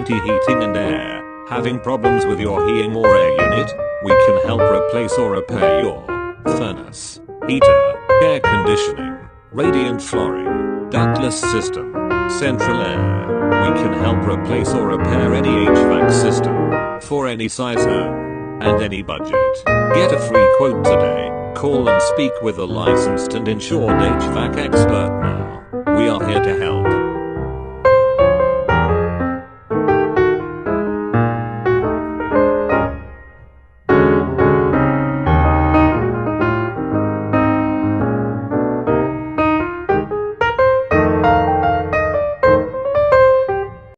Santee Heating and Air. Having problems with your heating or air unit? We can help replace or repair your furnace, heater, air conditioning, radiant flooring, ductless system, central air. We can help replace or repair any HVAC system, for any size and any budget. Get a free quote today. Call and speak with a licensed and insured HVAC expert now. We are here to help.